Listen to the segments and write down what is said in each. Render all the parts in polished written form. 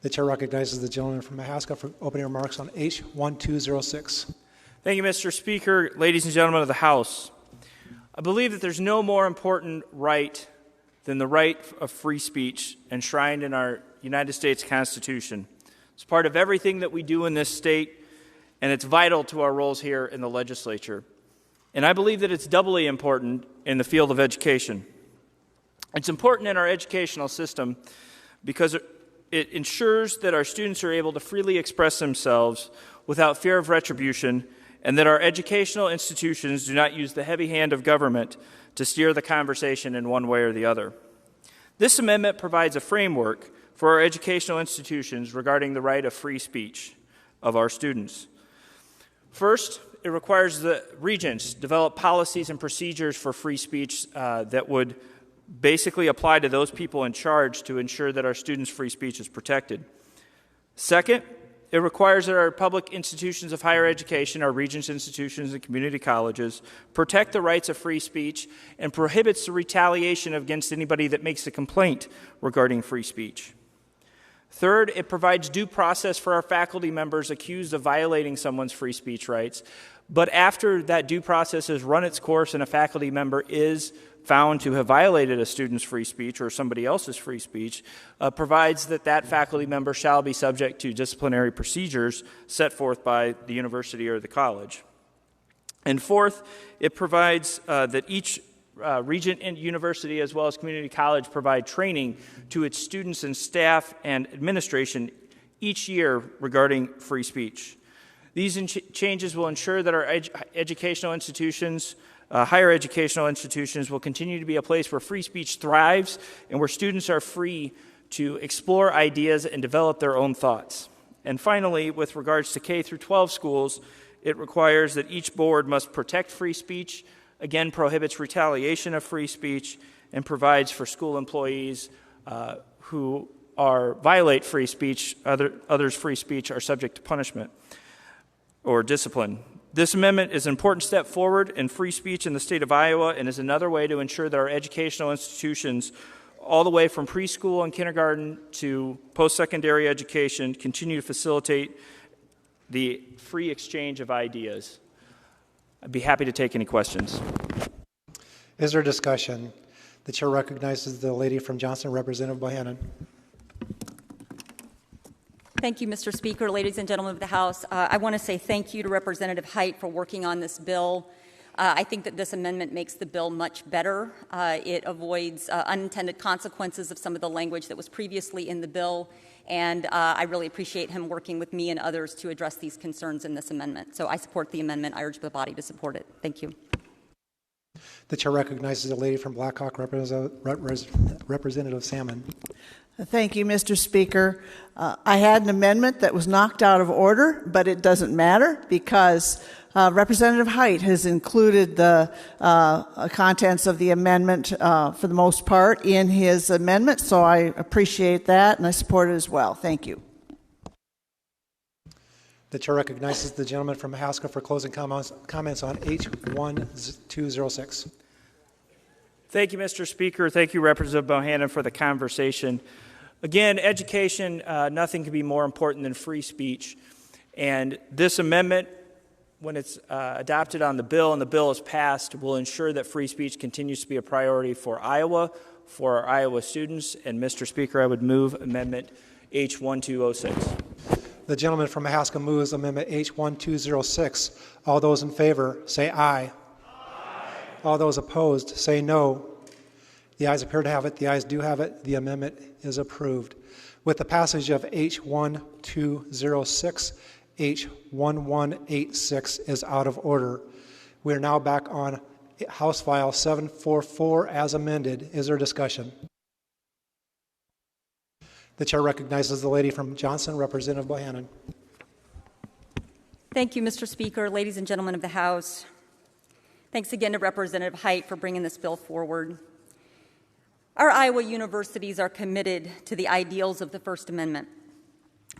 The chair recognizes the gentleman from Mahaska for opening remarks on H1206. Thank you, Mr. Speaker. Ladies and gentlemen of the House, I believe that there's no more important right than the right of free speech enshrined in our United States Constitution. It's part of everything that we do in this state, and it's vital to our roles here in the legislature. And I believe that it's doubly important in the field of education. It's important in our educational system because it ensures that our students are able to freely express themselves without fear of retribution, and that our educational institutions do not use the heavy hand of government to steer the conversation in one way or the other. This amendment provides a framework for our educational institutions regarding the right of free speech of our students. First, it requires the regents develop policies and procedures for free speech that would basically apply to those people in charge to ensure that our students' free speech is protected. Second, it requires that our public institutions of higher education, our regents' institutions and community colleges, protect the rights of free speech and prohibits the retaliation against anybody that makes a complaint regarding free speech. Third, it provides due process for our faculty members accused of violating someone's free speech rights. But after that due process has run its course and a faculty member is found to have violated a student's free speech or somebody else's free speech, provides that that faculty member shall be subject to disciplinary procedures set forth by the university or the college. And fourth, it provides that each Regent and university as well as community college provide training to its students and staff and administration each year regarding free speech. These changes will ensure that our educational institutions, higher educational institutions, will continue to be a place where free speech thrives and where students are free to explore ideas and develop their own thoughts. And finally, with regards to K through 12 schools, it requires that each board must protect free speech, again prohibits retaliation of free speech, and provides for school employees who violate free speech, others' free speech, are subject to punishment or discipline. This amendment is an important step forward in free speech in the state of Iowa and is another way to ensure that our educational institutions, all the way from preschool and kindergarten to post-secondary education, continue to facilitate the free exchange of ideas. I'd be happy to take any questions. Is there discussion? The chair recognizes the lady from Johnson, Representative Bohannon. Thank you, Mr. Speaker. Ladies and gentlemen of the House, I want to say thank you to Representative Height for working on this bill. I think that this amendment makes the bill much better. It avoids unintended consequences of some of the language that was previously in the bill, and I really appreciate him working with me and others to address these concerns in this amendment. So I support the amendment. I urge the body to support it. Thank you. The chair recognizes the lady from Blackhawk, Representative Salmon. Thank you, Mr. Speaker. I had an amendment that was knocked out of order, but it doesn't matter because Representative Height has included the contents of the amendment for the most part in his amendment, so I appreciate that and I support it as well. Thank you. The chair recognizes the gentleman from Mahaska for closing comments on H1206. Thank you, Mr. Speaker. Thank you, Representative Bohannon, for the conversation. Again, education, nothing can be more important than free speech. And this amendment, when it's adopted on the bill and the bill is passed, will ensure that free speech continues to be a priority for Iowa, for our Iowa students. And Mr. Speaker, I would move Amendment H1206. The gentleman from Mahaska moves Amendment H1206. All those in favor say aye. Aye. All those opposed say no. The ayes appear to have it. The ayes do have it. The amendment is approved. With the passage of H1206, H1186 is out of order. We are now back on House File 744 as amended. Is there discussion? The chair recognizes the lady from Johnson, Representative Bohannon. Thank you, Mr. Speaker. Ladies and gentlemen of the House, thanks again to Representative Height for bringing this bill forward. Our Iowa universities are committed to the ideals of the First Amendment.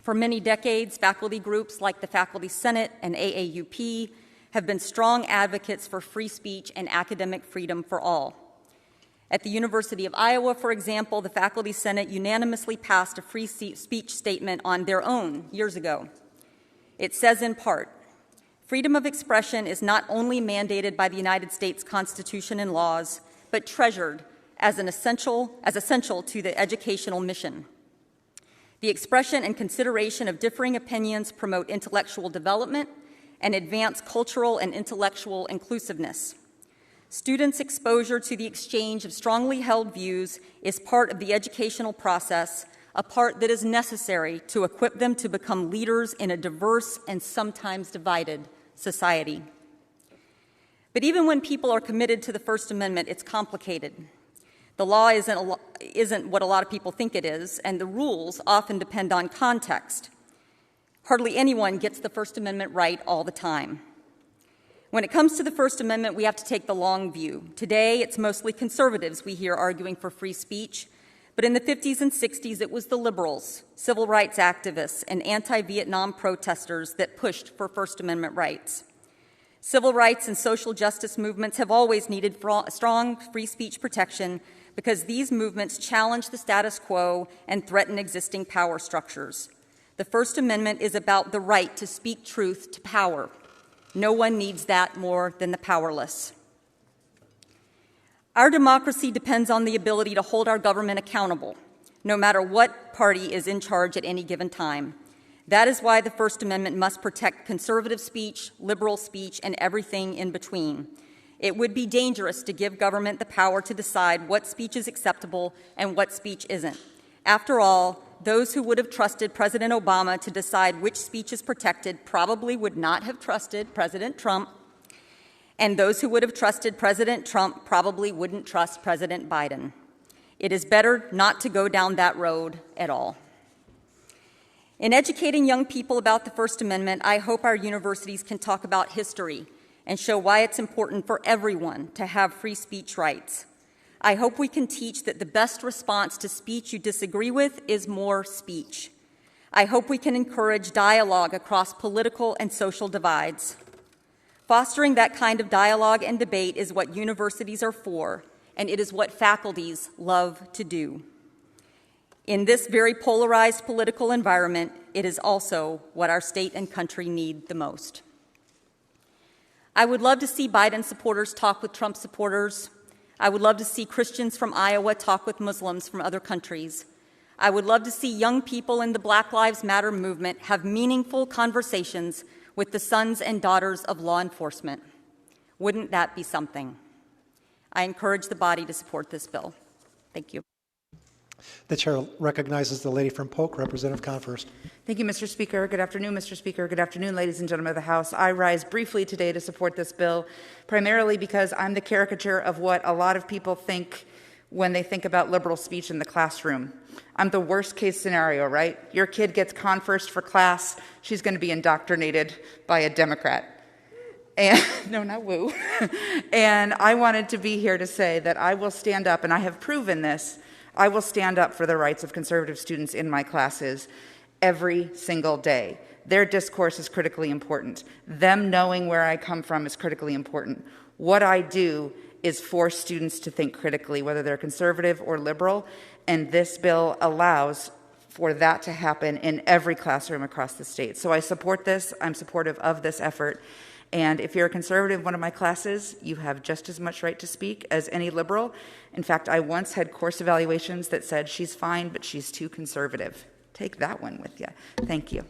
For many decades, faculty groups like the Faculty Senate and AAUP have been strong advocates for free speech and academic freedom for all. At the University of Iowa, for example, the Faculty Senate unanimously passed a free speech statement on their own years ago. It says in part, "Freedom of expression is not only mandated by the United States Constitution and laws, but treasured as essential to the educational mission. The expression and consideration of differing opinions promote intellectual development and advance cultural and intellectual inclusiveness. Students' exposure to the exchange of strongly held views is part of the educational process, a part that is necessary to equip them to become leaders in a diverse and sometimes divided society." But even when people are committed to the First Amendment, it's complicated. The law isn't what a lot of people think it is, and the rules often depend on context. Hardly anyone gets the First Amendment right all the time. When it comes to the First Amendment, we have to take the long view. Today, it's mostly conservatives we hear arguing for free speech, but in the 50s and 60s, it was the liberals, civil rights activists, and anti-Vietnam protesters that pushed for First Amendment rights. Civil rights and social justice movements have always needed strong free speech protection because these movements challenge the status quo and threaten existing power structures. The First Amendment is about the right to speak truth to power. No one needs that more than the powerless. Our democracy depends on the ability to hold our government accountable, no matter what party is in charge at any given time. That is why the First Amendment must protect conservative speech, liberal speech, and everything in between. It would be dangerous to give government the power to decide what speech is acceptable and what speech isn't. After all, those who would have trusted President Obama to decide which speech is protected probably would not have trusted President Trump, and those who would have trusted President Trump probably wouldn't trust President Biden. It is better not to go down that road at all. In educating young people about the First Amendment, I hope our universities can talk about history and show why it's important for everyone to have free speech rights. I hope we can teach that the best response to speech you disagree with is more speech. I hope we can encourage dialogue across political and social divides. Fostering that kind of dialogue and debate is what universities are for, and it is what faculties love to do. In this very polarized political environment, it is also what our state and country need the most. I would love to see Biden supporters talk with Trump supporters. I would love to see Christians from Iowa talk with Muslims from other countries. I would love to see young people in the Black Lives Matter movement have meaningful conversations with the sons and daughters of law enforcement. Wouldn't that be something? I encourage the body to support this bill. Thank you. The chair recognizes the lady from Polk, Representative Conforst. Thank you, Mr. Speaker. Good afternoon, Mr. Speaker. Good afternoon, ladies and gentlemen of the House. I rise briefly today to support this bill, primarily because I'm the caricature of what a lot of people think when they think about liberal speech in the classroom. I'm the worst case scenario, right? Your kid gets Conforst for class. She's going to be indoctrinated by a Democrat. And no, not woo. And I wanted to be here to say that I will stand up, and I have proven this, I will stand up for the rights of conservative students in my classes every single day. Their discourse is critically important. Them knowing where I come from is critically important. What I do is force students to think critically, whether they're conservative or liberal, and this bill allows for that to happen in every classroom across the state. So I support this. I'm supportive of this effort. And if you're a conservative in one of my classes, you have just as much right to speak as any liberal. In fact, I once had course evaluations that said she's fine, but she's too conservative. Take that one with you. Thank you.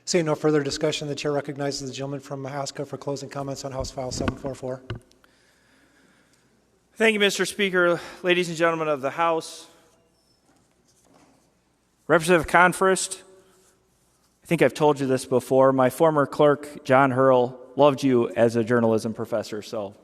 Seeing no further discussion, the chair recognizes the gentleman from Mahaska for closing comments on House File 744. Thank you, Mr. Speaker. Ladies and gentlemen of the House, Representative Conforst, I think I've told you this before. My former clerk, John Hurl, loved you as a journalism professor. So,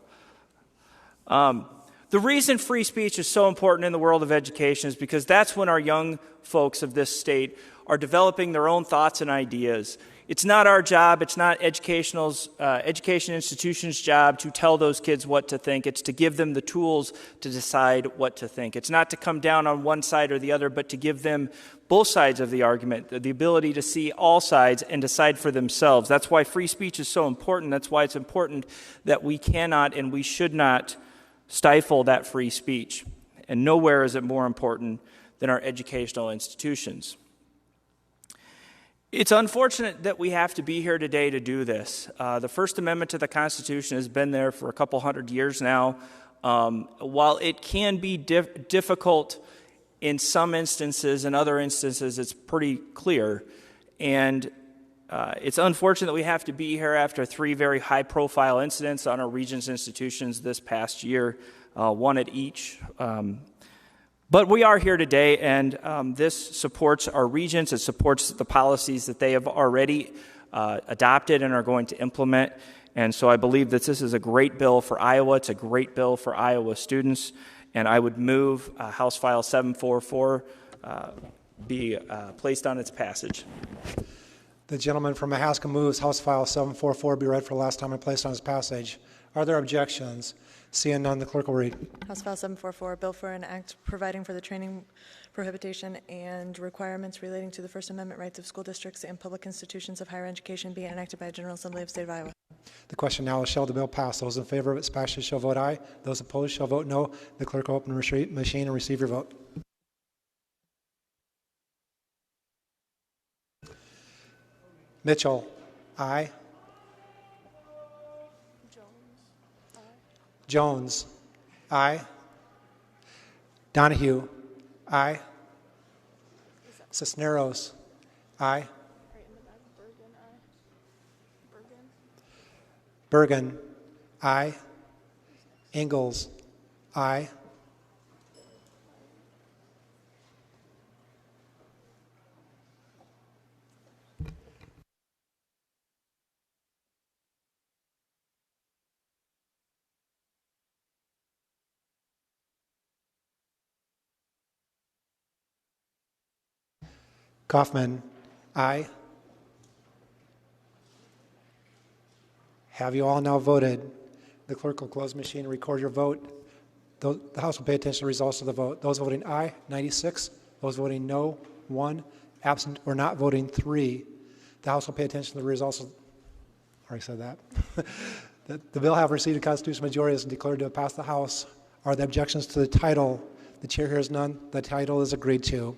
the reason free speech is so important in the world of education is because that's when our young folks of this state are developing their own thoughts and ideas. It's not our job, it's not education institutions' job to tell those kids what to think. It's to give them the tools to decide what to think. It's not to come down on one side or the other, but to give them both sides of the argument, the ability to see all sides and decide for themselves. That's why free speech is so important. That's why it's important that we cannot and we should not stifle that free speech. And nowhere is it more important than our educational institutions. It's unfortunate that we have to be here today to do this. The First Amendment to the Constitution has been there for a couple hundred years now. While it can be difficult in some instances, in other instances it's pretty clear. And it's unfortunate that we have to be here after 3 very high-profile incidents on our Regent's institutions this past year, one at each. But we are here today, and this supports our Regents. It supports the policies that they have already adopted and are going to implement. And so I believe that this is a great bill for Iowa. It's a great bill for Iowa students. And I would move House File 744 be placed on its passage. The gentleman from Mahaska moves House File 744 be read for the last time and placed on its passage. Are there objections? Seeing none, the clerk will read. House File 744, bill for an act providing for the training, prohibition, and requirements relating to the First Amendment rights of school districts and public institutions of higher education being enacted by the General Assembly of the State of Iowa. The question now is, shall the bill pass? Those in favor of its passage shall vote aye. Those opposed shall vote no. The clerk will open the machine and receive your vote. Mitchell, aye. Jones, aye. Donahue, aye. Cisneros, aye. Bergen, aye. Ingalls, aye. Kaufman, aye. Have you all now voted? The clerk will close the machine and record your vote. The House will pay attention to the results of the vote. Those voting aye, 96. Those voting no, 1. Absent or not voting, 3. The House will pay attention to the results of... I already said that. The bill have received a constitutional majority as declared to have passed the House. Are there objections to the title? The chair hears none. The title is agreed to.